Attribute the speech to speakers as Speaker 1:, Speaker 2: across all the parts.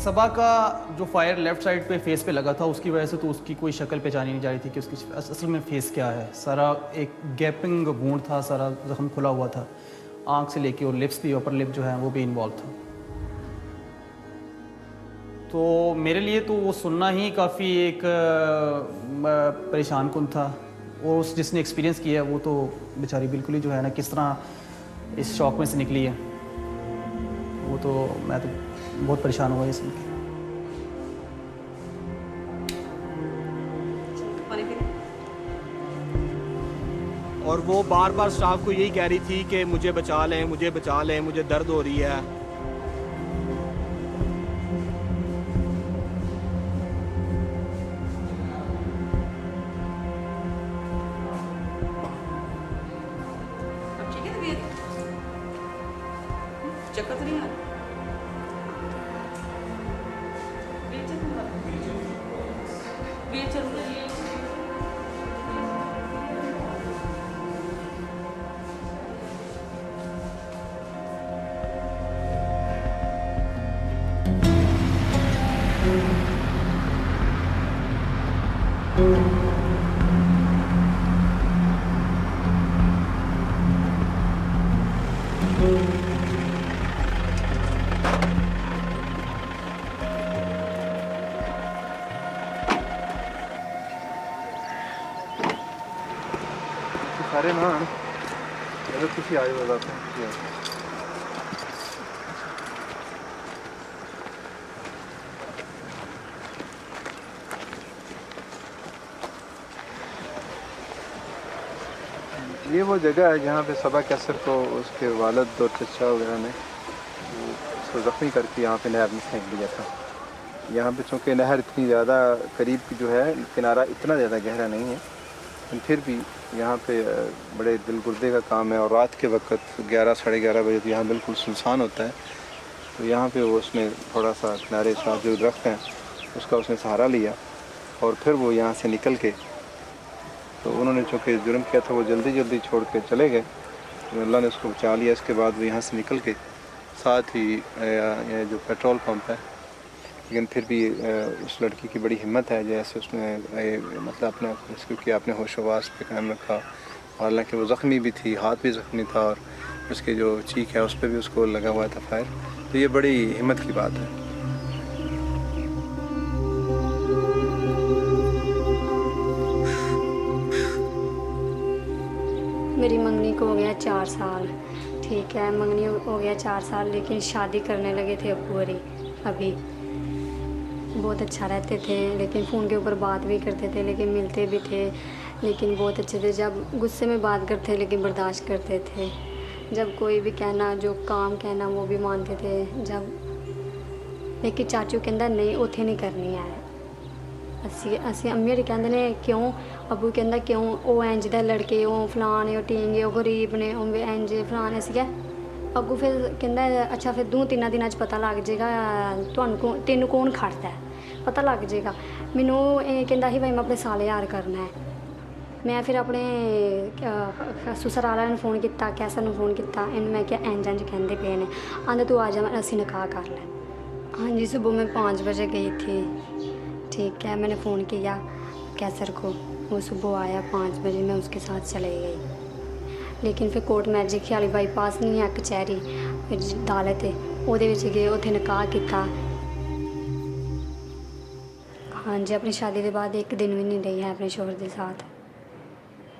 Speaker 1: सबा का जो fire left side पे फेस पे लगा था उसकी वजह से तो उसकी कोई शक्ल पहचानी नहीं जा रही थी कि उसकी असल में फेस क्या है। सारा एक गैपिंग वूंड था, सारा ज़ख्म खुला हुआ था, आँख से लेके और लिप्स भी, अपर लिप जो है वो भी इन्वॉल्व था। तो मेरे लिए तो वो सुनना ही काफ़ी एक परेशान कुन था। और उस जिसने एक्सपीरियंस किया है वो तो बेचारी बिल्कुल ही जो है ना किस तरह इस शौक में से निकली है, वो तो मैं तो बहुत परेशान हुआ ये सुन के।
Speaker 2: और वो बार बार स्टाफ को यही कह रही थी कि मुझे बचा लें, मुझे बचा लें, मुझे दर्द हो रही है।
Speaker 3: चक्कर तो नहीं आ रहा?
Speaker 4: सारे ना अगर किसी आए बताते हैं ये वो जगह है जहाँ पे सबा कैसर को उसके वालिद और चचा वगैरह ने उसको ज़ख्मी करके यहाँ पे नहर में फेंक दिया था। यहाँ पे चूँकि नहर इतनी ज़्यादा करीब की जो है, किनारा इतना ज़्यादा गहरा नहीं है, लेकिन फिर भी यहाँ पे बड़े दिल गुर्दे का काम है। और रात के वक्त 11 साढ़े 11 बजे तो यहाँ बिल्कुल सुनसान होता है। तो यहाँ पे वो उसने थोड़ा सा किनारे साथ जो दरख्त हैं उसका उसने सहारा लिया और फिर वो यहाँ से निकल के, तो उन्होंने चूँकि जुर्म किया था वो जल्दी जल्दी छोड़ के चले गए, तो अल्लाह ने उसको बचा लिया। इसके बाद वो यहाँ से निकल के साथ ही ये जो पेट्रोल पंप है, लेकिन फिर भी उस लड़की की बड़ी हिम्मत है, जैसे उसने मतलब अपने क्योंकि आपने होशोवास पे कायम रखा। हालांकि वो ज़ख्मी भी थी, हाथ भी ज़ख्मी था और उसके जो चीख है उस पर भी उसको लगा हुआ था फायर। तो ये बड़ी हिम्मत की बात है।
Speaker 5: मेरी मंगनी को हो गया 4 साल, ठीक है, मंगनी हो गया 4 साल, लेकिन शादी करने लगे थे अभी बहुत अच्छा रहते थे, लेकिन फ़ोन के ऊपर बात भी करते थे, लेकिन मिलते भी थे, लेकिन बहुत अच्छे थे। जब गुस्से में बात करते लेकिन बर्दाश्त करते थे, जब कोई भी कहना, जो काम कहना वो भी मानते थे। जब लेकिन चाचू कहता नहीं उत्थे नहीं करनी है, ਅਸੀਂ अम्मी होर कहते ने क्यों, अबू कहता क्यों, वो इंज दे लड़के, वो फलाने, वो टींगे, वो गरीब ने, वो इंज फलाने सीगे। अगू फिर कहता अच्छा फिर 2-3 दिनों पता लग जाएगा तेनू कौन खड़ता है, पता लग जाएगा। मैनू कहता ही भाई मैं अपने साले यार करना है। मैं फिर अपने ससुराल ने फ़ोन किया, कैसर ने फ़ोन किया, इन मैं क्या इंज इंज कहते पे ने, आंदे तू आ जा असी निकाह कर ले। हाँ जी, सुबह मैं 5 बजे गई थी, ठीक है, मैंने फ़ोन किया कैसर को, वो सुबह आया 5 बजे, मैं उसके साथ चले गई। लेकिन फिर कोर्ट मैजिक वाली बाईपास नहीं है कचहरी अदालत है, ਉਹਦੇ ਵਿੱਚ गए, उत्थे निकाह किया। हाँ जी, अपनी शादी के बाद 1 दिन भी नहीं रही है अपने शोहर के साथ।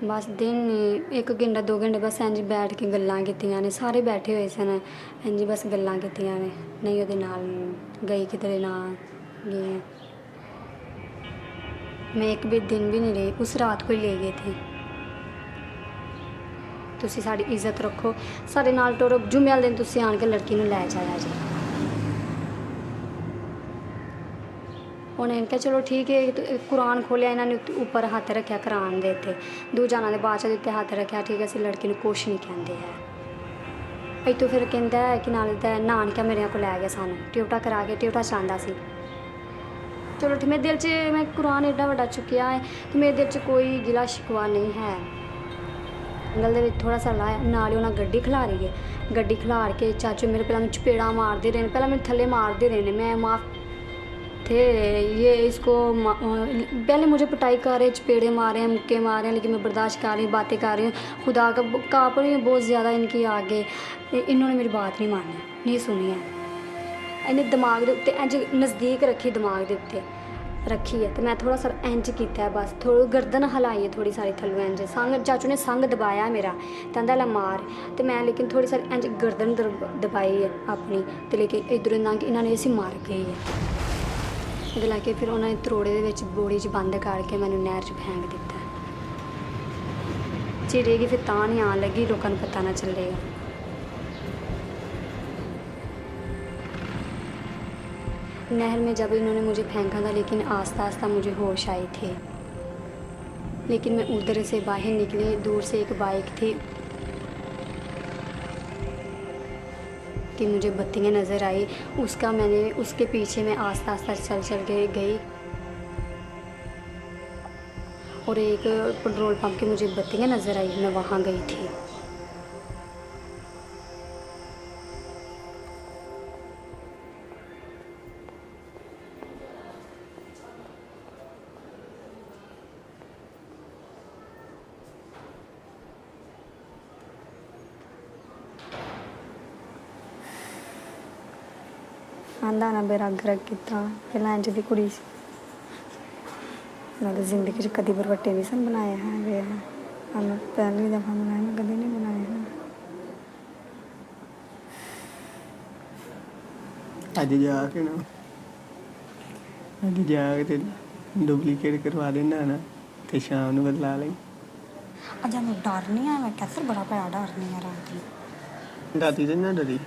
Speaker 5: बस दिन 1 घंटा 2 घंटे बस इंज बैठ के गल्लां कीतियां ने, सारे बैठे हुए सन, इंज बस गल्लां कीतियां ने, नहीं ਉਹਦੇ नाल गई किधरे ना गई। मैं 1 भी दिन भी नहीं रही, उस रात को ही ले गए थे। तुसी साड़ी इज्जत रखो, सारे नाल टोरो, जुम्मे वाले दिन तुसी आन के लड़की नूं लै जाया जी। उन्हें कहा चलो ठीक है, कुरान खोलिया, इन्होंने ऊपर हाथ रखा कुरान दे उत्ते, दूजा नाल बाद च उत्ते हाथ रखा, ठीक है, असीं लड़की नूं कुछ नहीं कहंदे है। इतों फिर कहंदा है कि नाल दा नानका मेरे को लै गया, सानूं ट्यूटा करा के ट्यूटा चलांदा सी। चलो ठीक, मेरे दिल च मैं कुरान एडा वड्डा चुकिया है कि मेरे दिल च कोई गिला शिकवा नहीं है। गल दे विच थोड़ा सा लाया, नाल उन्हें गड्डी खिलारी है, गड्डी खिलार के चाचू मेरे पहले चपेड़ा मारते रहे, पहले मेरे थले मारते रहे, मैं थे ये इसको पहले मुझे पिटाई कर रहे, चपेड़े मारे हैं, मुक्के मारे हैं, लेकिन मैं बर्दाश्त कर रही हूँ, बातें कर रही हूँ, खुदा का काँप रही हूँ बहुत ज़्यादा इनकी आगे। इन्होंने मेरी बात नहीं मानी, नहीं सुनी है। इन्हें दिमाग के उत्ते इंज नज़दीक रखी, दिमाग के उत्ते रखी है, तो मैं थोड़ा सा इंज किया है बस, थोड़ी गर्दन हलाई है थोड़ी सारी थल्लों इंज, संग चाचू ने संग दबाया मेरा, कहता ला मार, तो मैं लेकिन थोड़ी सारी इंज गर्दन दबाई है अपनी, तो लेकिन इधरों ना इन्होंने इसी मार गई है। दिला के फिर उन्होंने त्रोड़े दे विच बोड़ी च बंद करके मैंने नहर च फेंक दिता। चिड़ेगी फिर तां नहीं आन लगी, लोगों को पता ना चलेगा। नहर में जब इन्होंने मुझे फेंका था, लेकिन आस्ता आस्ता मुझे होश आई थी, लेकिन मैं उधर से बाहर निकली, दूर से एक बाइक थी कि मुझे बत्तियाँ नज़र आई, उसके पीछे मैं आस्ता आस्ता चल के गई, और एक पेट्रोल पंप की मुझे बत्तियाँ नज़र आई, मैं वहाँ गई थी। आंदा ना बेरा गर्क किता पहला इंज दी कुड़ी सी, मैं जिंदगी च कदी बरवट्टे नहीं सन बनाए हैं वे, हम पहली दफ़ा बनाए, मैं कभी नहीं बनाए हैं।
Speaker 2: अज जाके ना अज जाके डुप्लीकेट करवा देना ना, तो शाम ਨੂੰ बदला लें।
Speaker 5: अज मैं डर नहीं है, मैं कैसे बड़ा भैड़ा डर नहीं है रात में।
Speaker 2: राती तो ना डरी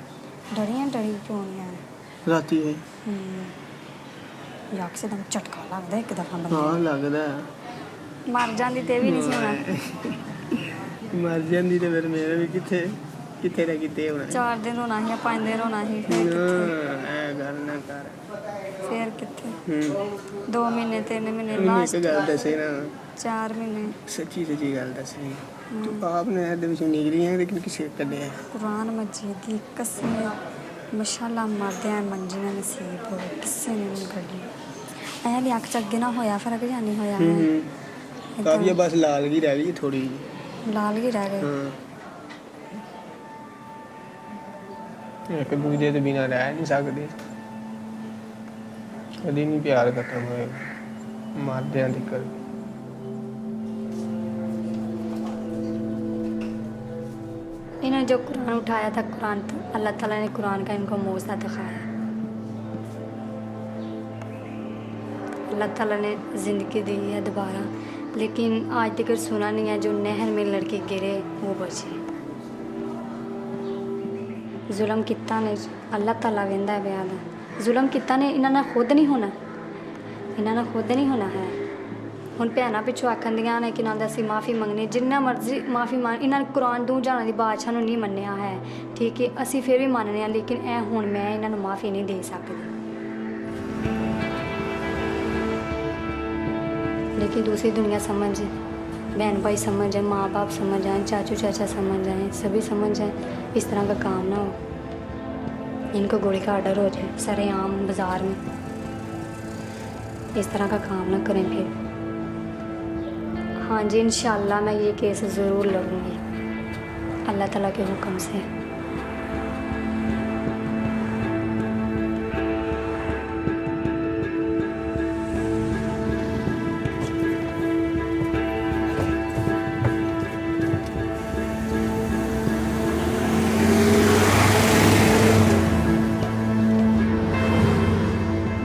Speaker 5: क्यों नहीं है
Speaker 2: राती है
Speaker 5: याक से दम झटका लगदा एक दफा
Speaker 2: हाँ
Speaker 5: बंदे
Speaker 2: लगदा
Speaker 5: मर जांदी ते भी नहीं सी होना,
Speaker 2: मर जाती तो फिर मेरा भी किथे ना किथे होना
Speaker 5: 4 दिन होना ही, 5 दिन होना ही, फिर
Speaker 2: गल ना कर
Speaker 5: किथे 2 महीने 3 महीने
Speaker 2: एक
Speaker 5: लास्ट
Speaker 2: गल दसे ना,
Speaker 5: 4 महीने
Speaker 2: सच्ची गल दसनी, तू आपने ਇਹਦੇ ਵਿੱਚੋਂ ਨਿਕਲੀ ਹੈ ਲੇਕਿਨ ਕਿਸੇ ਕੱਢਿਆ
Speaker 5: कुरान मजीद की कसम मशाला मरदे मंजी ना नसीब हो, किसी ने नहीं कढ़ी ऐ भी अख च अगे ना होया फर्क या नहीं होया
Speaker 2: काफी बस लाल की रह गई थोड़ी
Speaker 5: लाल ही रह गए।
Speaker 2: एक दूजे के बिना रह नहीं सकते, कभी नहीं प्यार खत्म होएगा मरदे तक।
Speaker 5: इन्होंने जो कुरान उठाया था, कुरान तो अल्लाह ताला ने कुरान का इनको मौज़ा दिखाया। अल्लाह ताला ने ज़िंदगी दी है दोबारा, लेकिन आज तक सुना नहीं है जो नहर में लड़के गिरे वो बचे। जुल्म किता ने अल्लाह ताला वेंदा है बयान, जुल्म किता ने इन्होंने खुद नहीं होना, इन्होंने खुद नहीं होना है। हुण भैनां पिछों आखन दियां ने कि नांदा असीं माफ़ी मंगनी, जिन्ना मर्जी माफ़ी मंग, इन्होंने कुरान दूं जाना दी बादशाह नूं नहीं मन्निया है, ठीक है असीं फिर भी मनने, लेकिन ऐ हुण मैं इन्हां नूं माफ़ी नहीं दे सकदी। लेकिन दूसरी दुनिया समझ, बहन भाई समझ जाए, माँ बाप समझ जाएं, चाचू चाचा समझ जाएं, सभी समझ जाएं, इस तरह का काम ना हो, इनको गोली का ऑर्डर हो जाए सरेआम बाज़ार में, इस तरह का काम ना करें फिर। हाँ जी इंशाल्लाह मैं ये केस ज़रूर लड़ूँगी अल्लाह ताला के हुक्म से।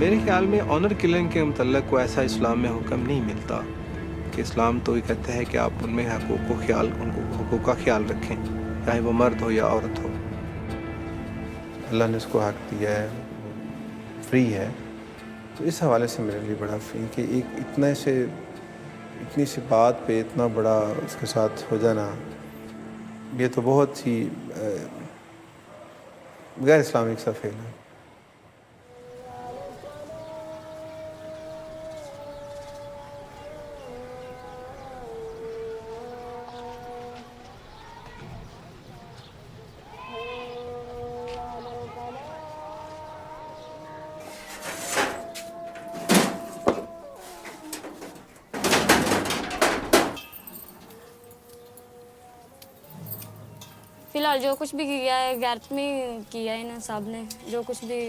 Speaker 3: मेरे ख्याल में ऑनर किलिंग के मतलब को ऐसा इस्लाम में हुक्म नहीं मिलता, कि इस्लाम तो ये कहता है कि आप उनमें उनको हकूक़ का ख्याल रखें, चाहे वो मर्द हो या औरत हो। अल्लाह ने उसको हक दिया है, फ्री है, तो इस हवाले से मेरे लिए बड़ा फ्री कि एक इतनी सी बात पे इतना बड़ा उसके साथ हो जाना, ये तो बहुत ही गैर इस्लामिक सा फेल है।
Speaker 6: फिलहाल जो कुछ भी किया है गैरत में किया है इन सब ने, जो कुछ भी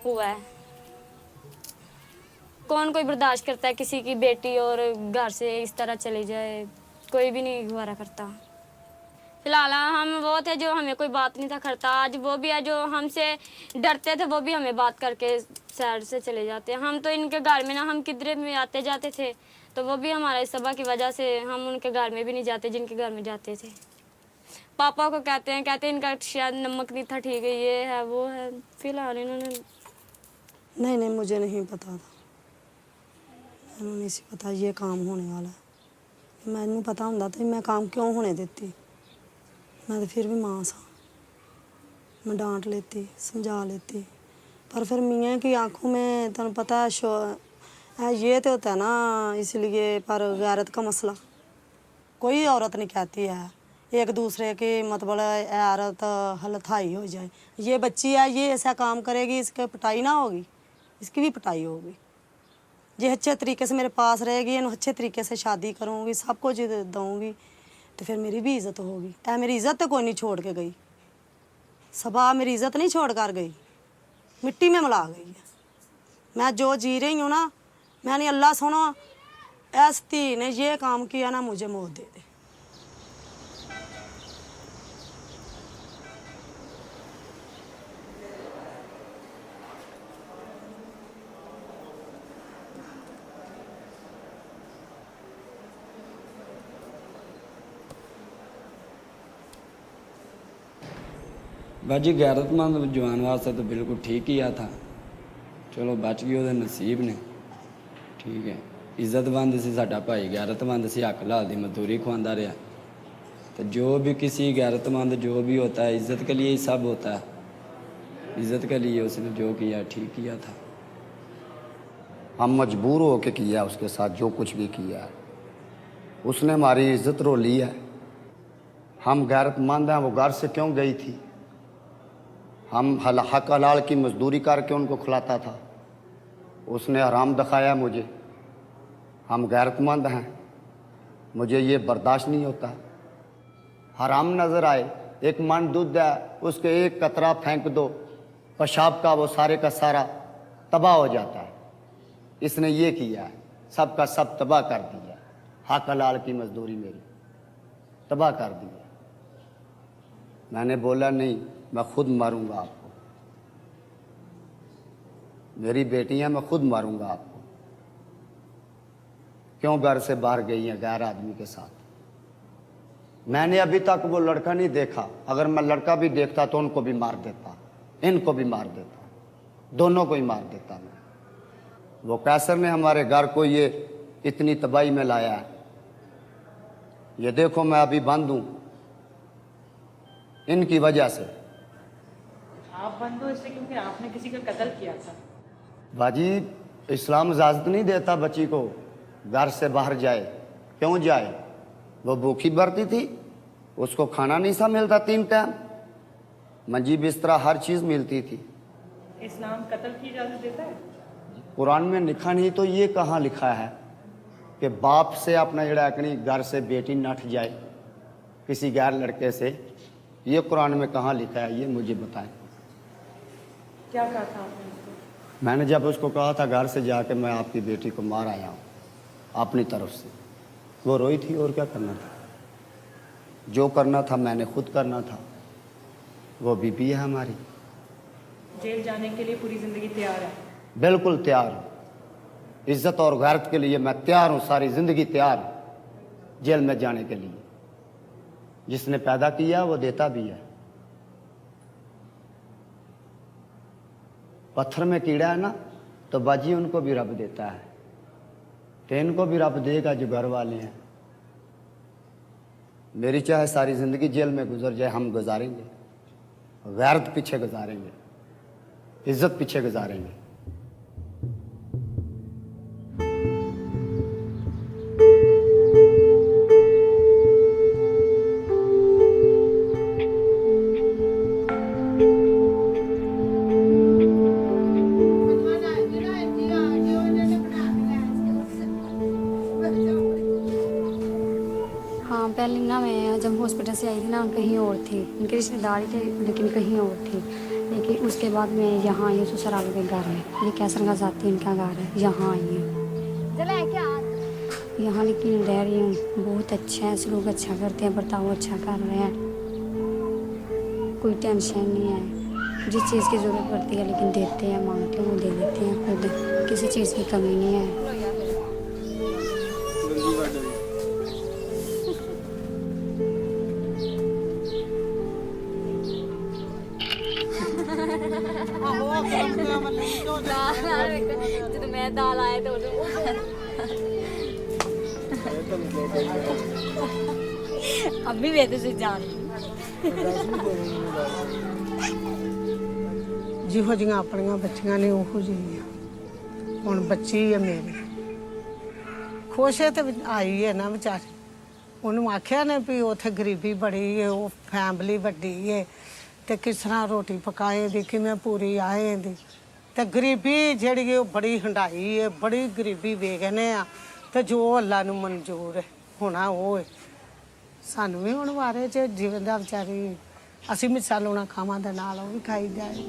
Speaker 6: हुआ है। कौन कोई बर्दाश्त करता है किसी की बेटी और घर से इस तरह चली जाए, कोई भी नहीं गवारा करता। फिलहाल हम वो थे जो हमें कोई बात नहीं था करता, आज वो भी है जो हमसे डरते थे, वो भी हमें बात करके साइड से चले जाते हैं। हम तो इनके घर में ना, हम किधर में आते जाते थे तो वो भी हमारे सबा की वजह से हम उनके घर में भी नहीं जाते जिनके घर में जाते थे। पापा को कहते हैं इनका शायद नमक नहीं था ठीक है, ये है वो है। फिलहाल इन्होंने
Speaker 7: नहीं मुझे नहीं पता था, मैंने नहीं सी पता ये काम होने वाला है। मैंने पता होंदा तो मैं काम क्यों होने देती, मैं तो फिर भी मां सा, मैं डांट लेती समझा लेती, पर फिर मियाँ की आंखों में तुम पता है ये तो होता है ना, इसलिए। पर गैरत का मसला कोई औरत नहीं कहती है एक दूसरे की मतलब औरत हलथाई हो जाए। ये बच्ची है, ये ऐसा काम करेगी, इसके पिटाई ना होगी, इसकी भी पिटाई होगी। ये अच्छे तरीके से मेरे पास रहेगी, इन्हें अच्छे तरीके से शादी करूँगी, सब कुछ दूँगी, तो फिर मेरी भी इज़्ज़त होगी। मेरी इज़्ज़त तो कोई नहीं छोड़ के गई, सबा मेरी इज़्ज़त नहीं छोड़ कर गई, मिट्टी में मिला गई है। मैं जो जी रही हूँ ना, मैंने अल्लाह सुनो ऐस थी ने ये काम किया ना, मुझे मौत दे दे।
Speaker 8: बाजी गैरतमंद जवान वास्ते तो बिल्कुल ठीक ही आ था, चलो बच गए ਉਹਦੇ नसीब ने, ठीक है। इज्जतमंद सी साडा भाई, गैरतमंद सी, हक लाल दी मजदूरी खुआंदा रहा। तो जो भी किसी गैरतमंद जो भी होता है इज़्ज़त के लिए ही सब होता है, इज़्ज़त के लिए उसने जो किया ठीक किया था।
Speaker 9: हम मजबूर हो के किया उसके साथ जो कुछ भी किया है, उसने हमारी इज्जत रो ली है। हम गैरतमंद हैं, वो घर से क्यों गई थी? हम हक हलाल की मजदूरी करके उनको खिलाता था, उसने हराम दिखाया मुझे। हम गैरतमंद हैं, मुझे ये बर्दाश्त नहीं होता। हराम नज़र आए, एक मन दूध है उसके एक कतरा फेंक दो पेशाब का, वो सारे का सारा तबाह हो जाता है। इसने ये किया है, सब का सब तबाह कर दिया। हक हलाल की मजदूरी मेरी तबाह कर दी है। मैंने बोला नहीं, मैं खुद मारूंगा आपको, मेरी बेटियां, मैं खुद मारूंगा आपको। क्यों घर से बाहर गई हैं गैर आदमी के साथ? मैंने अभी तक वो लड़का नहीं देखा, अगर मैं लड़का भी देखता तो उनको भी मार देता, इनको भी मार देता, दोनों को ही मार देता मैं। वो कैसर ने हमारे घर को ये इतनी तबाही में लाया है। ये देखो मैं अभी बंद हूँ इनकी वजह से।
Speaker 10: आप बंद हो इसलिए क्योंकि आपने किसी का कत्ल किया था।
Speaker 9: बाजी, इस्लाम इजाज़त नहीं देता बच्ची को घर से बाहर जाए। क्यों जाए? वो भूखी भरती थी, उसको खाना नहीं सा मिलता 3 टाइम, मंजी बिस्तरा हर चीज़ मिलती थी।
Speaker 10: इस्लाम कत्ल की इजाज़त देता है?
Speaker 9: कुरान में लिखा नहीं तो ये कहाँ लिखा है कि बाप से अपना जड़ाकनी घर से बेटी नठ जाए किसी गैर लड़के से? ये कुरान में कहाँ लिखा है, ये मुझे बताएं।
Speaker 10: क्या कहा था आपने उसको?
Speaker 9: मैंने जब उसको कहा था घर से जाके मैं आपकी बेटी को मार आया हूँ अपनी तरफ से, वो रोई थी। और क्या करना था? जो करना था मैंने खुद करना था। वो बीबी है हमारी।
Speaker 10: जेल जाने के लिए पूरी ज़िंदगी तैयार है?
Speaker 9: बिल्कुल तैयार हूँ। इज़्ज़त और गैरत के लिए मैं तैयार हूँ, सारी ज़िंदगी तैयार हूँ जेल में जाने के लिए। जिसने पैदा किया वो देता भी है। पत्थर में कीड़ा है ना, तो बाजी उनको भी रब देता है, तो इनको भी रब देगा जो घर वाले हैं। मेरी चाहे सारी ज़िंदगी जेल में गुजर जाए, हम गुजारेंगे। गैरत पीछे गुजारेंगे, इज़्ज़त पीछे गुजारेंगे।
Speaker 5: हाँ, पहले ना मैं जब हॉस्पिटल से आई थी ना, कहीं और थी, उनके रिश्तेदार ही थे लेकिन कहीं और थी। लेकिन उसके बाद मैं यहाँ आई हूँ ससुराल के घर में, ये कैसर का जाती इनका घर है, यहाँ आई हूँ। यहाँ लेकिन रह रही हूँ, बहुत अच्छा है, लोग अच्छा करते हैं, बर्ताव अच्छा कर रहे हैं, कोई टेंशन नहीं है। जिस चीज़ की ज़रूरत पड़ती है लेकिन देते हैं, मांगते हैं वो दे देते हैं, खुद किसी चीज़ की कमी नहीं है।
Speaker 6: ਜਦੋਂ ਮੈਂ ਦਾਲ ਆਏ ਤੇ ਉਦੋਂ अभी वे तो जान
Speaker 10: ਜਿਹੋ ਜਿਹੀਆਂ ਆਪਣੀਆਂ ਬੱਚੀਆਂ ਨੇ ਉਹੋ ਜਿਹੀਆਂ ਹੁਣ ਬੱਚੀ ਹੈ ਮੇਰੀ ਖੁਸ਼ ਹੈ ਤੇ ਆਈ ਹੈ ਨਾ ਵਿਚਾਰੀ ਉਹਨੂੰ ਆਖਿਆ ਨੇ ਵੀ ਉੱਥੇ ਗਰੀਬੀ ਬੜੀ ਹੈ ਉਹ ਫੈਮਿਲੀ ਵੱਡੀ ਹੈ ਤੇ ਕਿਸ ਤਰ੍ਹਾਂ ਰੋਟੀ ਪਕਾਏਗੀ ਕਿਵੇਂ ਪੂਰੀ ਆਏਗੀ ਤੇ ਗਰੀਬੀ ਜਿਹੜੀ ਹੈ ਉਹ ਬੜੀ ਹੰਡਾਈ ਹੈ ਬੜੀ ਗਰੀਬੀ ਵੇਖਨੇ ਆ ਤੇ ਜੋ ਅੱਲਾ ਨੂੰ ਮਨਜ਼ੂਰ ਹੈ ਹੋਣਾ ਉਹ ਹੈ ਸਾਨੂੰ ਵੀ ਹੁਣ ਵਾਰੇ 'ਚ ਜਿਵੇਂ ਦਾ ਵਿਚਾਰੀ ਅਸੀਂ ਮਿਸਾਲ ਲਾਉਣਾ ਖਾਵਾਂ ਦੇ ਨਾਲ ਉਹ ਵੀ ਖਾਈ ਜਾਏ।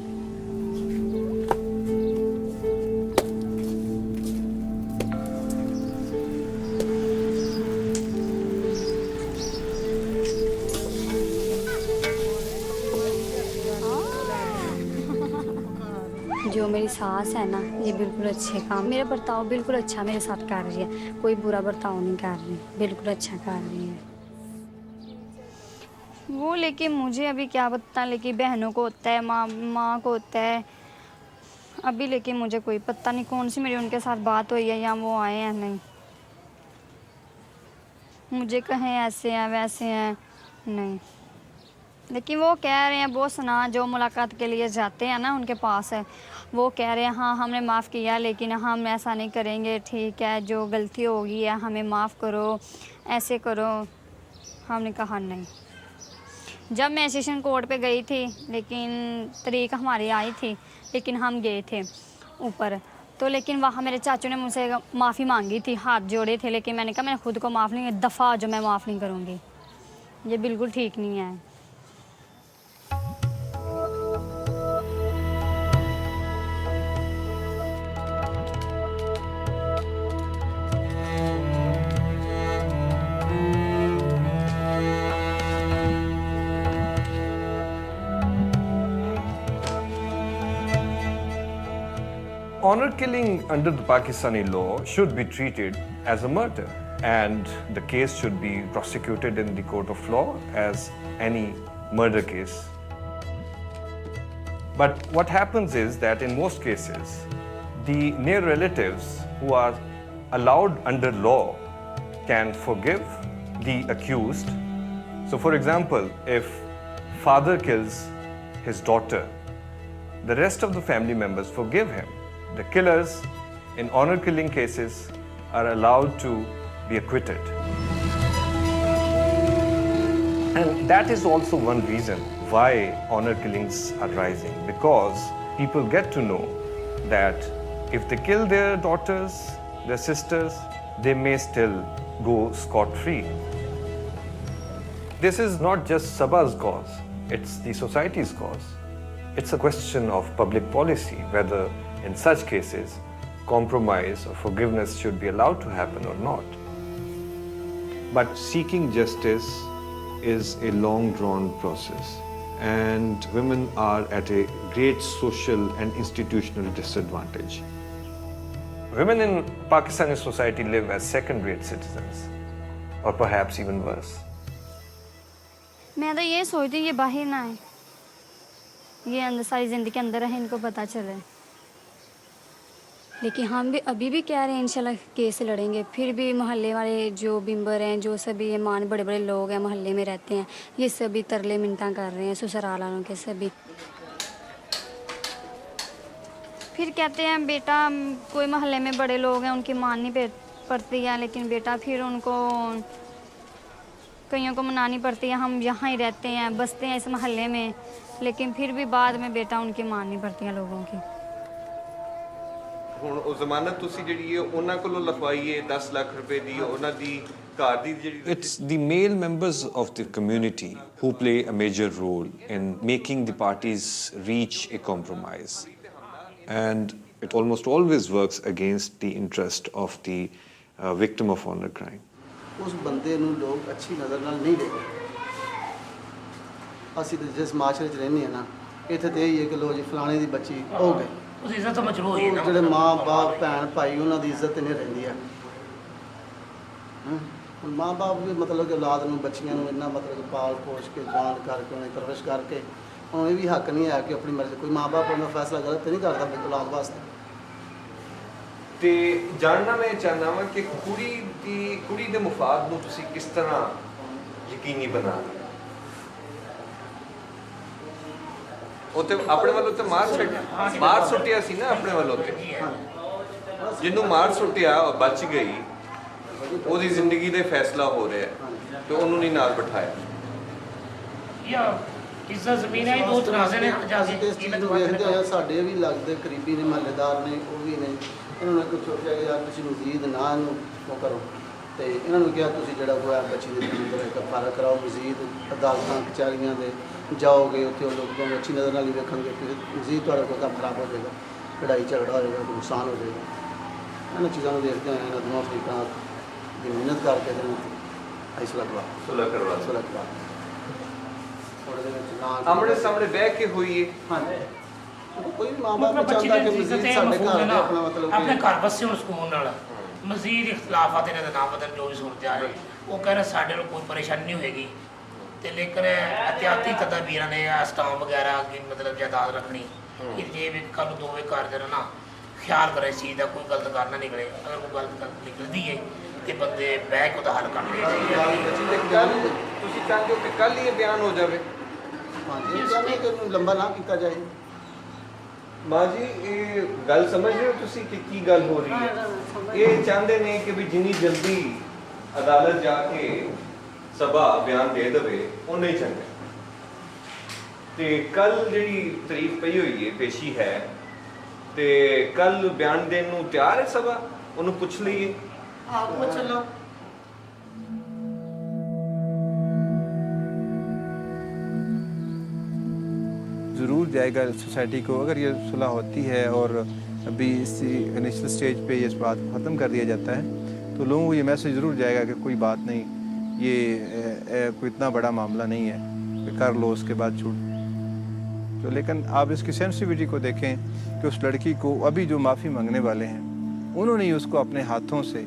Speaker 5: जो मेरी सास है ना, ये बिल्कुल अच्छे काम, मेरा बर्ताव बिल्कुल अच्छा मेरे साथ कर रही है, कोई बुरा बर्ताव नहीं कर रही, बिल्कुल अच्छा कर रही है
Speaker 6: वो। लेकिन मुझे अभी क्या पता, लेकिन बहनों को होता है, माँ को होता है अभी, लेकिन मुझे कोई पता नहीं कौन सी मेरी उनके साथ बात हुई है या वो आए हैं नहीं। मुझे कहें ऐसे हैं वैसे हैं नहीं, लेकिन वो कह रहे हैं, वो सुना जो मुलाकात के लिए जाते हैं ना उनके पास है, वो कह रहे हैं हाँ हमने माफ़ किया लेकिन हम ऐसा नहीं करेंगे, ठीक है जो गलती होगी है हमें माफ़ करो, ऐसे करो। हमने कहा नहीं। जब मैं सेशन कोर्ट पे गई थी, लेकिन तारीख हमारी आई थी, लेकिन हम गए थे ऊपर तो, लेकिन वहाँ मेरे चाचू ने मुझसे माफ़ी मांगी थी, हाथ जोड़े थे, लेकिन मैंने कहा मैंने खुद को माफ़ नहीं, दफ़ा जो मैं माफ़ नहीं करूँगी, ये बिल्कुल ठीक नहीं है।
Speaker 3: Honor killing under the Pakistani law should be treated as a murder, and the case should be prosecuted in the court of law as any murder case. But what happens is that in most cases, the near relatives who are allowed under law can forgive the accused. So for example, if father kills his daughter, the rest of the family members forgive him. The killers in honor killing cases are allowed to be acquitted. And that is also one reason why honor killings are rising, because people get to know that if they kill their daughters, their sisters, they may still go scot-free. This is not just Saba's cause, it's the society's cause. It's a question of public policy, whether in such cases compromise or forgiveness should be allowed to happen or not.
Speaker 11: But seeking justice is a long drawn process, and women are at a great social and institutional disadvantage.
Speaker 3: Women in Pakistani society live as second-rate citizens, or perhaps even worse.
Speaker 6: मैं तो ये सोचती ये बाहर ना आए, ये अंदर सारी ज़िंदगी के अंदर है, इनको पता चले।
Speaker 5: लेकिन हम भी अभी भी कह रहे हैं इंशाल्लाह केस लड़ेंगे, फिर भी मोहल्ले वाले जो बिम्बर हैं, जो सभी ये मान बड़े बड़े लोग हैं मोहल्ले में रहते हैं, ये सभी तरले मिनटा कर रहे हैं ससुराल वालों के सभी।
Speaker 6: फिर कहते हैं बेटा कोई मोहल्ले में बड़े लोग हैं उनकी माननी पड़ती है, लेकिन बेटा फिर उनको कईयों को मनानी पड़ती है, हम यहाँ ही रहते हैं बसते हैं इस मोहल्ले में, लेकिन फिर भी बाद में बेटा उनकी माननी पड़ती है लोगों की।
Speaker 3: ਹੁਣ ਉਹ ਜ਼ਮਾਨਤ ਤੁਸੀਂ ਜਿਹੜੀ ਹੈ ਉਹਨਾਂ ਕੋਲੋਂ ਲਿਖਵਾਈਏ 10 ਲੱਖ ਰੁਪਏ ਦੀ, ਉਹਨਾਂ ਦੀ
Speaker 11: It's the male members of the community who play a major role in making the parties reach a compromise. And it almost always works against the interest of the victim of honor crime.
Speaker 2: ਉਸ ਬੰਦੇ ਨੂੰ ਲੋਕ ਅੱਛੀ ਨਜ਼ਰ ਨਾਲ ਨਹੀਂ ਦੇਖਦੇ। ਅਸੀਂ ਤਾਂ ਜਿਸ ਮਾਸ਼ਰੇ 'ਚ ਰਹਿੰਦੇ ਹਾਂ ਨਾ, ਇੱਥੇ ਤਾਂ ਇਹ ਹੀ ਹੈ ਕਿ ਲੋ ਜੀ ਫਲਾਣੇ ਦੀ ਬੱਚੀ ਹੋ ਗਈ,
Speaker 12: ਉਸ ਇੱਜ਼ਤ ਤੋਂ ਮਜਰੂਰ ਹੋਈ ਨਾ।
Speaker 2: ਜਿਹੜੇ ਮਾਂ ਬਾਪ ਭੈਣ ਭਾਈ ਉਹਨਾਂ ਦੀ ਇੱਜ਼ਤ ਨਹੀਂ ਰਹਿੰਦੀ ਹੈ। ਹੁਣ ਮਾਂ ਬਾਪ ਵੀ ਮਤਲਬ ਕਿ ਔਲਾਦ ਨੂੰ ਬੱਚੀਆਂ ਨੂੰ ਇੰਨਾ ਮਤਲਬ ਕਿ ਪਾਲ ਪੋਸ਼ ਕੇ ਜਵਾਨ ਕਰਕੇ ਉਹਨੇ ਪਰਵਰਿਸ਼ ਕਰਕੇ ਹੁਣ ਇਹ ਵੀ ਹੱਕ ਨਹੀਂ ਹੈ ਕਿ ਆਪਣੀ ਮਰਜ਼ੀ ਕੋਈ ਮਾਂ ਬਾਪ ਆਪਣਾ ਫੈਸਲਾ ਗਲਤ ਨਹੀਂ ਕਰਦਾ ਆਪਣੀ ਔਲਾਦ ਵਾਸਤੇ।
Speaker 3: ਤੇ ਜਾਣਨਾ ਮੈਂ ਚਾਹੁੰਦਾ ਵਾਂ ਕਿ ਕੁੜੀ ਦੇ ਮੁਫਾਦ ਨੂੰ ਤੁਸੀਂ ਕਿਸ ਤਰ੍ਹਾਂ ਯਕੀਨੀ ਬਣਾ ਰਹੇ? ਉਹ ਤੇ ਆਪਣੇ ਵੱਲੋਂ ਤੇ ਮਾਰ ਸੁੱਟਿਆ ਸੀ ਨਾ ਆਪਣੇ ਵੱਲੋਂ ਤੇ, ਜਿਹਨੂੰ ਮਾਰ ਸੁੱਟਿਆ ਉਹ ਬਚ ਗਈ, ਉਹਦੀ ਜ਼ਿੰਦਗੀ ਦਾ ਫੈਸਲਾ ਹੋ ਰਿਹਾ ਤੇ ਉਹਨੂੰ ਨਹੀਂ ਨਾਲ ਬਿਠਾਇਆ।
Speaker 12: ਇੱਜ਼ਤ ਜ਼ਮੀਨ ਹੈ, ਦੋ ਤਨਾਜ਼ੇ ਨੇ ਜਾ ਕੇ
Speaker 2: ਇਸ ਚੀਜ਼ ਨੂੰ ਵੇਖਦੇ ਹੋਏ ਸਾਡੇ ਵੀ ਲੱਗਦੇ ਕਰੀਬੀ ਨੇ, ਮਹੱਲੇਦਾਰ ਨੇ, ਉਹ ਵੀ ਨੇ, ਇਹਨਾਂ ਨੇ ਕੁਝ ਸੋਚਿਆ ਕਿ ਯਾਰ ਤੁਸੀਂ ਮਜ਼ੀਦ ਨਾ ਇਹਨੂੰ ਉਹ ਕਰੋ, ਤੇ ਇਹਨਾਂ ਨੂੰ ਕਿਹਾ ਤੁਸੀਂ ਜਿਹੜਾ ਹੋਇਆ ਬੱਚੀ ਦੇ ਅੰਦਰ ਕਫਾਰਾ ਕਰਾਓ, ਮਜ਼ੀਦ ਅਦਾਲਤਾਂ ਕਚਹਿਰੀਆਂ ਦੇ ਜਾਓਗੇ, ਉੱਥੇ ਉਹ ਲੋਕ ਤੁਹਾਨੂੰ ਅੱਛੀ ਨਜ਼ਰ ਨਾਲ ਹੀ ਵੇਖਣਗੇ ਕਿ ਮਜ਼ੀਦ ਤੁਹਾਡਾ ਕੋਈ ਕੰਮ ਖਰਾਬ ਹੋ ਜਾਏਗਾ, ਲੜਾਈ ਝਗੜਾ ਹੋ ਜਾਏਗਾ, ਨੁਕਸਾਨ ਹੋ ਜਾਏਗਾ। ਇਹਨਾਂ ਚੀਜ਼ਾਂ ਨੂੰ ਦੇਖਦੇ ਹੋਏ ਇਹਨਾਂ ਦੋਵਾਂ ਤਰੀਕਾਂ ਦੀ ਮਿਹਨਤ ਕਰਕੇ ਤੇ ਸੁਲਹ ਕਰਵਾ
Speaker 3: ਆਮਣੇ ਸਾਹਮਣੇ ਬਹਿ ਕੇ ਹੋਈਏ।
Speaker 2: ਹਾਂਜੀ, ਕੋਈ ਵੀ ਮਾਂ ਬਾਪ ਚਾਹੁੰਦਾ ਕਿ ਮਜ਼ੀਦ ਸਾਡੇ ਘਰ ਦੇ ਆਪਣਾ ਮਤਲਬ
Speaker 12: ਆਪਣੇ ਘਰ ਵਸੇ ਹੁਣ ਸਕੂਨ ਨਾਲ, ਮਜ਼ੀਦ ਇਖਤਲਾਫਾਤ ਇਹਨਾਂ ਦਾ ਨਾ ਬਦਲ ਜੋ ਵੀ ਸੁਣਦੇ ਆ ਰਹੇ, ਉਹ ਕਹਿ ਰਹੇ ਸਾਡੇ ਨੂੰ ਕੋਈ ਪਰੇਸ਼ਾਨੀ ਨਹੀਂ ਹੋਏਗੀ, ਤੇ ਲੇਕਿਨ ਅਹਤਿਆਤੀ ਤਦਾਬੀਰਾਂ ਨੇ ਸਟਾਮ ਵਗੈਰਾ ਕੀ ਮਤਲਬ ਜਾਇਦਾਦ ਰੱਖਣੀ ਕਿ ਜੇ ਵੀ ਕੱਲ੍ਹ ਨੂੰ ਦੋਵੇਂ ਘਰ ਦੇ ਨਾ ਖਿਆਲ ਕਰੇ ਇਸ ਚੀਜ਼ ਦਾ, ਕੋਈ ਗਲਤ ਗੱਲ ਨਾ ਨਿਕਲੇ, ਅਗਰ ਕੋਈ ਗਲਤ ਗੱਲ ਨਿਕਲਦੀ ਹੈ ਤੇ ਬੰਦੇ ਬਹਿ ਕੇ ਉਹਦਾ ਹੱਲ ਕਰ ਲਿਆ ਜਾਏ।
Speaker 3: ਤੁਸੀਂ ਚਾਹੁੰਦੇ ਹੋ ਕਿ ਕੱਲ ਹੀ ਇਹ ਬਿਆਨ ਹੋ ਜਾਵੇ?
Speaker 2: ਹਾਂਜੀ, ਚਾਹੁੰਦੇ ਕਿ ਇਹਨੂੰ ਲੰਬਾ ਨਾ ਕੀਤਾ ਜਾਏ।
Speaker 3: ਮਾਂ ਜੀ ਇਹ ਗੱਲ ਸਮਝ ਰਹੇ ਹੋ ਤੁਸੀਂ ਕਿ ਕੀ ਗੱਲ ਹੋ ਰਹੀ ਹੈ? ਇਹ ਚਾਹੁੰਦੇ ਨੇ ਕਿ ਵੀ ਜਿੰਨੀ ਜਲਦੀ ਅਦਾਲਤ ਜਾ ਕੇ ਸਭਾ ਬਿਆਨ ਦੇ ਦੇਵੇ ਉਨਾ ਹੀ ਚੰਗਾ। ਤੇ ਕੱਲ ਜਿਹੜੀ ਤਾਰੀਖ ਪਈ ਹੋਈ ਹੈ, ਪੇਸ਼ੀ ਹੈ, ਤੇ ਕੱਲ ਬਿਆਨ ਦੇਣ ਨੂੰ ਤਿਆਰ ਹੈ ਸਭਾ? ਉਹਨੂੰ ਪੁੱਛ ਲਈਏ।
Speaker 10: ਆਪ ਪੁੱਛ ਲਓ।
Speaker 3: ज़रूर जाएगा सोसाइटी को, अगर ये सुलह होती है और अभी इसी इनिशियल स्टेज पे इस बात को ख़त्म कर दिया जाता है तो लोगों को ये मैसेज ज़रूर जाएगा कि कोई बात नहीं, ये कोई इतना बड़ा मामला नहीं है कि कर लो उसके बाद छूट। तो लेकिन आप इसकी सेंसिटिविटी को देखें कि उस लड़की को अभी जो माफ़ी मांगने वाले हैं उन्होंने ही उसको अपने हाथों से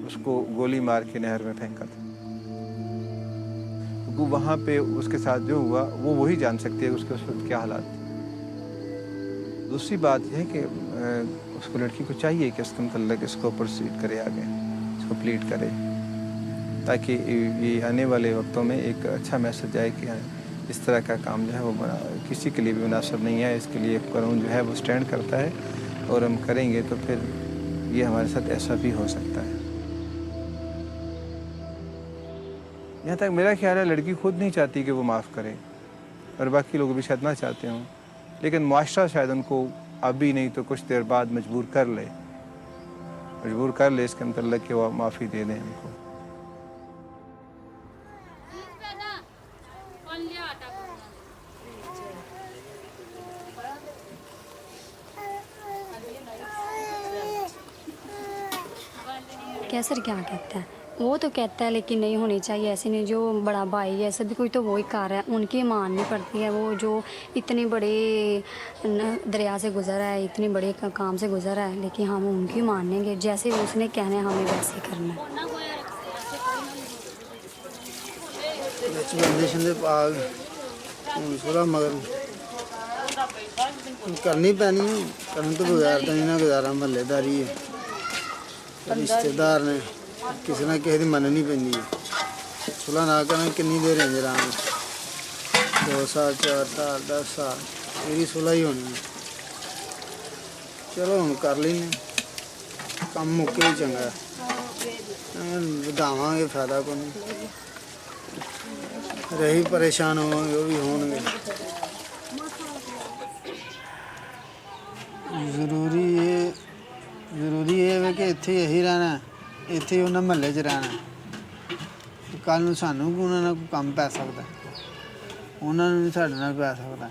Speaker 3: उसको गोली मार के नहर में फेंका था। वो वहाँ पे उसके साथ जो हुआ वो वही जान सकती है उसके उस वक्त क्या हालात थे। दूसरी बात यह है कि उसको लड़की को चाहिए कि इसके मतलब इसको प्रोसीड करे आगे, इसको प्लीड करे, ताकि ये आने वाले वक्तों में एक अच्छा मैसेज आए कि इस तरह का काम जो है वो किसी के लिए भी मुनासिब नहीं है। इसके लिए कानून जो है वो स्टैंड करता है और हम करेंगे तो फिर ये हमारे साथ ऐसा भी हो सकता है। यहाँ तक मेरा ख्याल है लड़की खुद नहीं चाहती कि वो माफ़ करे और बाकी लोग भी शायद ना चाहते हों, लेकिन मुआशरा शायद उनको अभी नहीं तो कुछ देर बाद मजबूर कर ले इसके मतलब कि वो माफ़ी दे दें उनको।
Speaker 5: कैसर क्या कहता है? वो तो कहता है लेकिन नहीं होनी चाहिए, ऐसे नहीं, जो बड़ा भाई है सभी कोई तो वही कर रहा है, उनकी माननी पड़ती है। वो जो इतनी बड़ी दरिया से गुजरा है, इतनी बड़े काम से गुजरा है, लेकिन हम उनकी मानेंगे, जैसे उसने कहना है हमें वैसे ही करना है।
Speaker 2: करनी पैनी है, करने तो बगैर तो नहीं ना गुजारा, महल्लेदारी है, रिश्तेदार ने किसी ना किसी की मननी पैंदी है। सुलह ना करना कितनी देर रेंज रहा 2 साल 4 साल 10 साल मेरी सुलह ही होनी है। चलो हम कर लें, काम मुक्के ही चंगा ਵਧਾਵਾਂਗੇ, फायदा को नहीं रही परेशान होंगे वो भी होंगे। ज़रूरी है कि इत्थे यही रहना, इत्थे उन्हें महल्ले च रहना,
Speaker 13: ਕੱਲ੍ਹ ਨੂੰ ਸਾਨੂੰ ਵੀ ਉਹਨਾਂ ਨਾਲ ਕੋਈ ਕੰਮ ਪੈ ਸਕਦਾ, ਉਹਨਾਂ ਨੂੰ ਵੀ ਸਾਡੇ ਨਾਲ ਪੈ ਸਕਦਾ।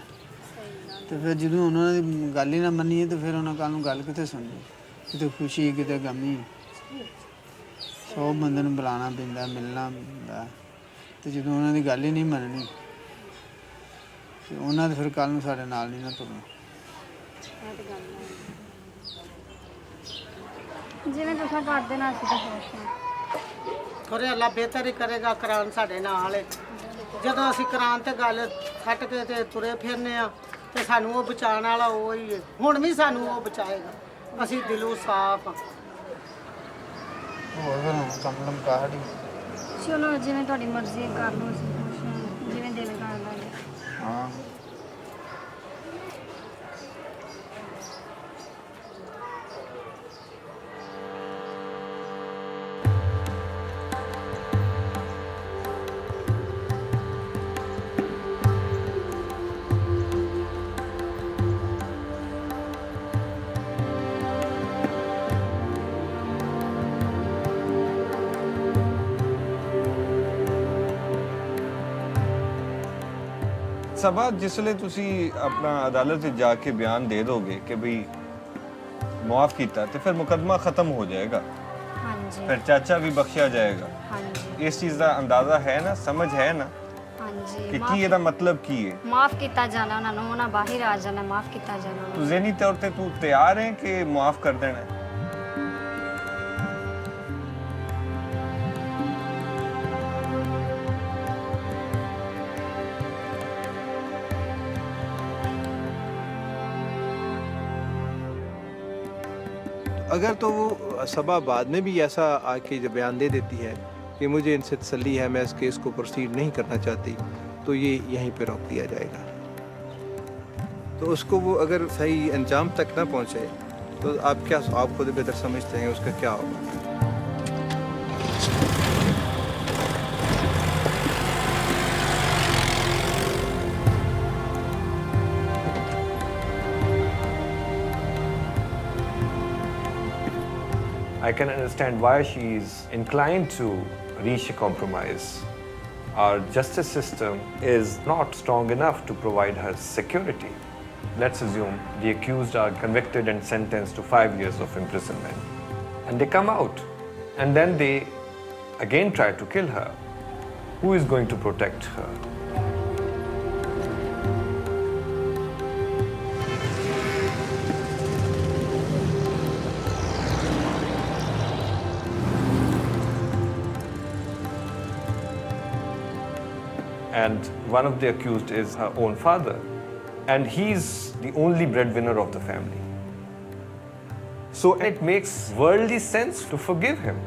Speaker 13: ਤੇ ਫਿਰ ਜਦੋਂ ਉਹਨਾਂ ਦੀ ਗੱਲ ਹੀ ਨਾ ਮੰਨੀਏ ਤੇ ਫਿਰ ਉਹਨਾਂ ਕੱਲ੍ਹ ਨੂੰ ਗੱਲ ਕਿੱਥੇ ਸੁਣਨੀ, ਕਿਤੇ ਖੁਸ਼ੀ ਕਿਤੇ ਗਮੀ। 100 ਬੰਦੇ ਨੂੰ ਬੁਲਾਉਣਾ ਪੈਂਦਾ, ਮਿਲਣਾ ਪੈਂਦਾ, ਤੇ ਜਦੋਂ ਉਹਨਾਂ ਦੀ ਗੱਲ ਹੀ ਨਹੀਂ ਮੰਨਣੀ ਤੇ ਉਹਨਾਂ ਦੇ ਫਿਰ ਕੱਲ੍ਹ ਨੂੰ ਸਾਡੇ ਨਾਲ ਨਹੀਂ ਨਾ ਤੁਰਨਾ।
Speaker 5: ਜਿਵੇਂ ਤੁਸੀਂ ਪੜ੍ਹਦੇ ਨਾ ਅਸੀਂ ਤਾਂ ਖੁਸ਼ ਹਾਂ।
Speaker 10: ਖਰੇ ਅੱਲਾ ਬਿਹਤਰ ਹੀ ਕਰੇਗਾ, ਕੁਰਾਨ ਸਾਡੇ ਨਾਲ ਹੈ। ਜਦੋਂ ਅਸੀਂ ਕੁਰਾਨ ਤੇ ਗੱਲ ਛੱਡ ਕੇ ਤੇ ਤੁਰੇ ਫਿਰਨੇ ਆ ਤੇ ਸਾਨੂੰ ਉਹ ਬਚਾਉਣ ਵਾਲਾ ਉਹ ਹੀ ਹੈ। ਹੁਣ ਵੀ ਸਾਨੂੰ ਉਹ ਬਚਾਏਗਾ, ਅਸੀਂ ਦਿਲੋਂ ਸਾਫ਼ ਹਾਂ।
Speaker 13: ਹੋਰ ਫਿਰ ਹੁਣ ਕੰਮ ਲਮਕਾ ਸਾਡੀ।
Speaker 5: ਚਲੋ ਜਿਵੇਂ ਤੁਹਾਡੀ ਮਰਜ਼ੀ ਹੈ, ਕਰ ਲਓ, ਅਸੀਂ ਖੁਸ਼ ਹਾਂ, ਜਿਵੇਂ ਦਿਲ ਕਰਦਾ ਹੈ।
Speaker 13: ਹਾਂ
Speaker 11: ਸਭਾ ਜਿਸਲੇ ਤੁਸੀਂ ਆਪਣਾ ਅਦਾਲਤ ਵਿੱਚ ਜਾ ਕੇ ਬਿਆਨ ਦੇ ਦੋਗੇ ਕਿ ਭਈ ਮਾਫ ਕੀਤਾ ਤੇ ਫਿਰ ਮੁਕੱਦਮਾ ਖਤਮ ਹੋ ਜਾਏਗਾ,
Speaker 5: ਹਾਂਜੀ
Speaker 11: ਫਿਰ ਚਾਚਾ ਵੀ ਬਖਸ਼ਿਆ ਜਾਏਗਾ।
Speaker 5: ਹਾਂਜੀ
Speaker 11: ਇਸ ਚੀਜ਼ ਦਾ ਅੰਦਾਜ਼ਾ ਹੈ ਨਾ, ਸਮਝ ਹੈ ਨਾ
Speaker 5: ਹਾਂਜੀ
Speaker 11: ਕਿ ਕੀ ਇਹਦਾ ਮਤਲਬ ਕੀ ਹੈ?
Speaker 5: ਮਾਫ ਕੀਤਾ ਜਾਣਾ ਉਹਨਾਂ ਨੂੰ, ਉਹਨਾਂ ਬਾਹਰ ਆ ਜਾਣਾ, ਮਾਫ ਕੀਤਾ ਜਾਣਾ ਉਹਨਾਂ
Speaker 11: ਤੂੰ ਜ਼ਹਿਨੀ ਤੌਰ ਤੇ ਤੂੰ ਤਿਆਰ ਹੈ ਕਿ ਮਾਫ ਕਰ ਦੇਣਾ ਹੈ?
Speaker 3: अगर तो वो सभा बाद में भी ऐसा आके जब बयान दे देती है कि मुझे इनसे तसल्ली है, मैं इस केस को प्रोसीड नहीं करना चाहती, तो ये यहीं पे रोक दिया जाएगा। तो उसको वो अगर सही अंजाम तक ना पहुँचे तो आप खुद बेहतर समझते हैं उसका क्या होगा।
Speaker 11: I can understand why she is inclined to reach a compromise. Our justice system is not strong enough to provide her security. Let's assume the accused are convicted and sentenced to 5 years of imprisonment. And they come out. And then they again try to kill her. Who is going to protect her? And one of the accused is her own father, and he's the only breadwinner of the family. So it makes worldly sense to forgive him.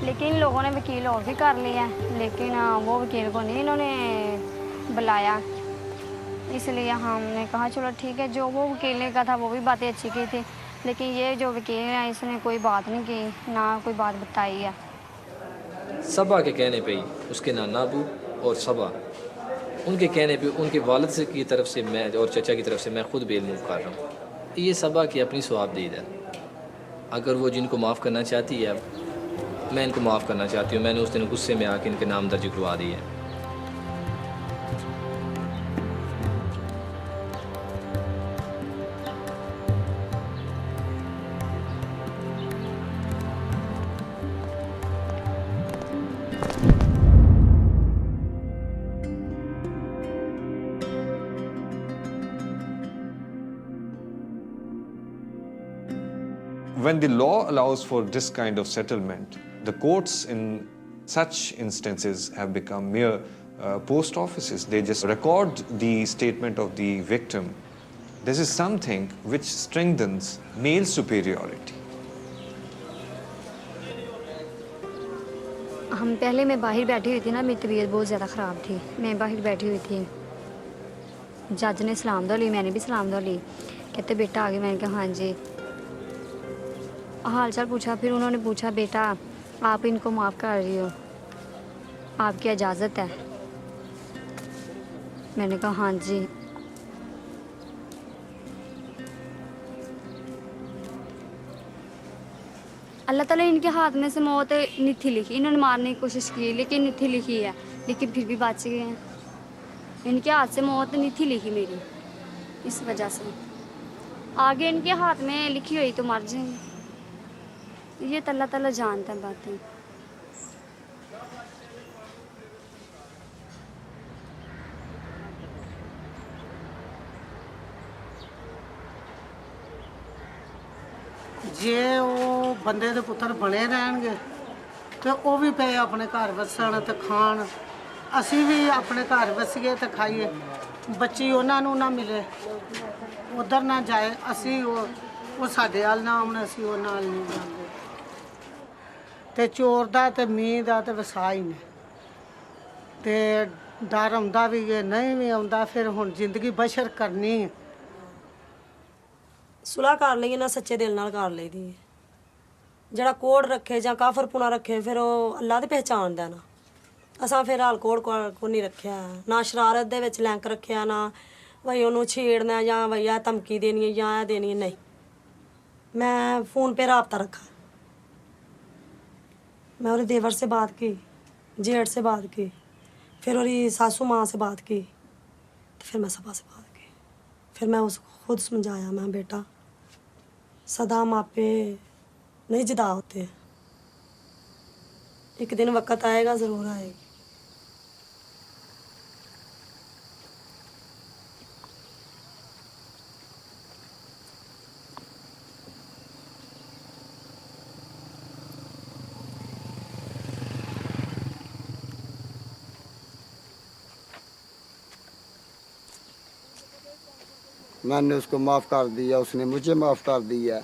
Speaker 5: लेकिन लोगों ने वकील और भी कर लिया, लेकिन वो वकील को नहीं इन्होंने बुलाया। इसलिए हमने कहा चलो ठीक है, जो वो वकील ने कहा था वो भी बातें अच्छी की थी, लेकिन ये जो वकील है इसने कोई बात नहीं की, ना कोई बात बताई है।
Speaker 14: सबा के कहने पे ही उसके नाना अबू और सबा उनके कहने पे उनके वालिद से की तरफ से मैं और चचा की तरफ से मैं ख़ुद बेल मूव कर रहा हूँ। ये सबा की अपनी स्वाबदीद है। अगर वो जिनको माफ़ करना चाहती है, मैं इनको माफ़ करना चाहती हूँ। मैंने उस दिन गुस्से में आके इनके नाम दर्ज करवा दिए हैं।
Speaker 11: when the law allows for this kind of settlement, the courts in such instances have become mere post offices. They just record the statement of the victim. This is something which strengthens male superiority.
Speaker 5: हम पहले मैं बाहर बैठी हुई थी ना, मेरी तबीयत बहुत ज़्यादा ख़राब थी, मैं बाहर बैठी हुई थी। जज ने सलाम दो ली, मैंने भी सलाम दो ली। कहते बेटा आ गए, मैंने कहा हाँ जी। हाल चाल पूछा, फिर उन्होंने पूछा बेटा आप इनको माफ़ कर रही हो, आपकी इजाज़त है? मैंने कहा हाँ जी। अल्लाह ताला इनके हाथ में से मौत नहीं थी लिखी, इन्होंने मारने की कोशिश की लेकिन नहीं थी लिखी है, लेकिन फिर भी बच गए हैं। इनके हाथ से मौत नहीं थी लिखी मेरी, इस वजह से आगे इनके हाथ में लिखी हुई तो मर जाएंगे। ये तो अल्लाह ताला जानता है बातें।
Speaker 10: जे वो बंदे दे पुत्तर बने रहणगे तो वो भी पे अपने घर वसन ते खाण, असी भी अपने घर वसीए ते खाइए। बच्ची उन्होंने ना मिले, उधर ना जाए, असी वो साडे वाल ना आउण, असी वो नाल नहीं जांदे। ते चोर दा ते मींह दा ते वसा ही ने, ते डर आउंदा भी है, नहीं भी आउंदा। फिर हुण जिंदगी बशर करनी है।
Speaker 7: सुलह कर लईए ना सच्चे दिल नाल कर लईदी है। ਜਿਹੜਾ ਕੋਡ ਰੱਖੇ ਜਾਂ ਕਾਫਰਪੁਣਾ ਰੱਖੇ ਫਿਰ ਉਹ ਅੱਲਾ ਦੀ ਪਹਿਚਾਣ ਦਾ ਨਾ। ਅਸਾਂ ਫਿਰ ਹਾਲ ਕੋਡ ਕੋ ਨਹੀਂ ਰੱਖਿਆ, ਨਾ ਸ਼ਰਾਰਤ ਦੇ ਵਿੱਚ ਲਿੰਕ ਰੱਖਿਆ, ਨਾ ਵਈ ਉਹਨੂੰ ਛੇੜਨਾ ਜਾਂ ਵਈ ਆ ਧਮਕੀ ਦੇਣੀ ਹੈ ਜਾਂ ਇਹ ਦੇਣੀ ਹੈ, नहीं। मैं फ़ोन पे रब्ता रखा, मैं और देवर से बात की, जेठ से बात की, फिर और सासू माँ से बात की, तो फिर मैं सबा से बात की। फिर मैं उसको खुद समझाया, मैं बेटा सदा मापे नहीं जुदा होते, एक दिन वक्त आएगा, ज़रूर आएगी।
Speaker 9: मैंने उसको माफ़ कर दिया, उसने मुझे माफ़ कर दिया।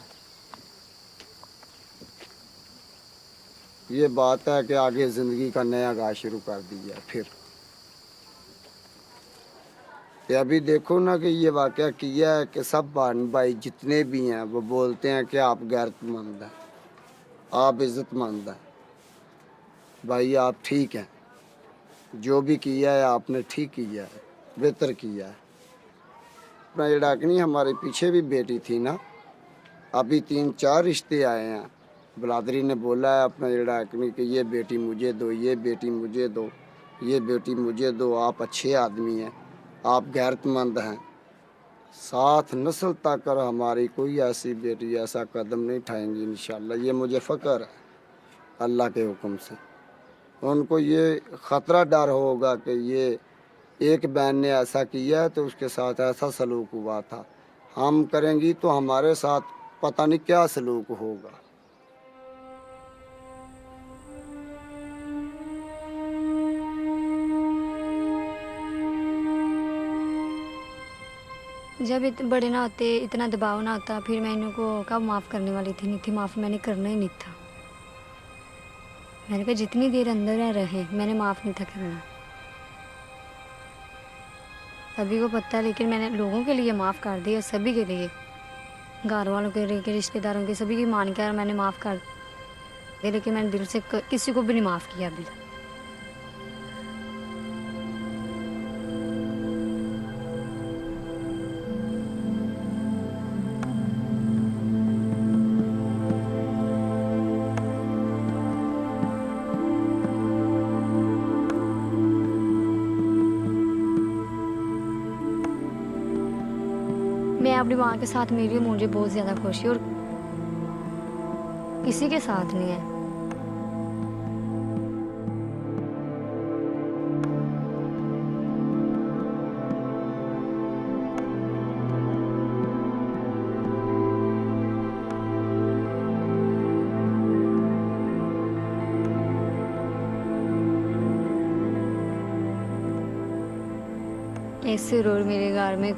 Speaker 9: ये बात है कि आगे ज़िंदगी का नया आगाज़ शुरू कर दिया। फिर तो अभी देखो ना कि ये वाक़या किया है कि सब बहन भाई जितने भी हैं वो बोलते हैं कि आप गैरतमंद हैं, आप इज़्ज़तमंद हैं, भाई आप ठीक हैं, जो भी किया है आपने ठीक किया है, बेहतर किया है। अपना इड़ाकनी हमारे पीछे भी बेटी थी ना, अभी 3-4 रिश्ते आए हैं। बिरादरी ने बोला है अपना इड़ाकनी कि ये बेटी मुझे दो, ये बेटी मुझे दो, ये बेटी मुझे दो, आप अच्छे आदमी हैं, आप गैरतमंद हैं। 7 नस्ल तक कर हमारी कोई ऐसी बेटी ऐसा कदम नहीं उठाएंगी इंशाल्लाह। ये मुझे फ़क्र है अल्लाह के हुक्म से। उनको ये ख़तरा डर होगा कि ये एक बहन ने ऐसा किया है तो उसके साथ ऐसा सलूक हुआ था, हम करेंगी तो हमारे साथ पता नहीं क्या सलूक होगा।
Speaker 5: जब बड़े ना होते, इतना दबाव ना होता, फिर मैं इनको कब माफ़ करने वाली थी? नहीं थी माफ़, मैंने करना ही नहीं था। मैंने कहा जितनी देर अंदर रहे, मैंने माफ़ नहीं था करना। सभी को पता है, लेकिन मैंने लोगों के लिए माफ़ कर दिया, सभी के लिए, घर वालों के लिए, रिश्तेदारों के, सभी की मान कर मैंने माफ़ कर दिया, लेकिन मैंने दिल से किसी को भी नहीं माफ़ किया अभी। मैं अपनी माँ के साथ मेरी हूँ, मुझे बहुत ज़्यादा खुशी है और किसी के साथ नहीं है। ऐसे और मेरे घर में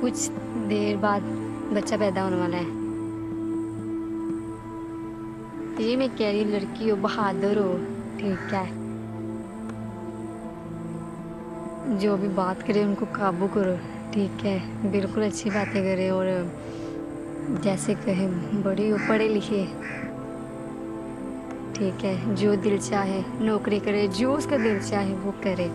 Speaker 5: कुछ देर बाद बच्चा पैदा होने वाला है। तो ये मैं कह रही हूँ, लड़की हो, बहादुर हो, ठीक है, जो भी बात करे उनको काबू करो, ठीक है, बिल्कुल अच्छी बातें करे और जैसे कहे बड़ी हो, पढ़े लिखे, ठीक है, जो दिल चाहे नौकरी करे, जो उसका दिल चाहे वो करे।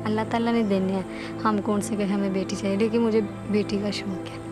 Speaker 5: अल्लाह ताला ने देने हैं, हम कौन से कहे हमें बेटी चाहिए, लेकिन मुझे बेटी का शौक है।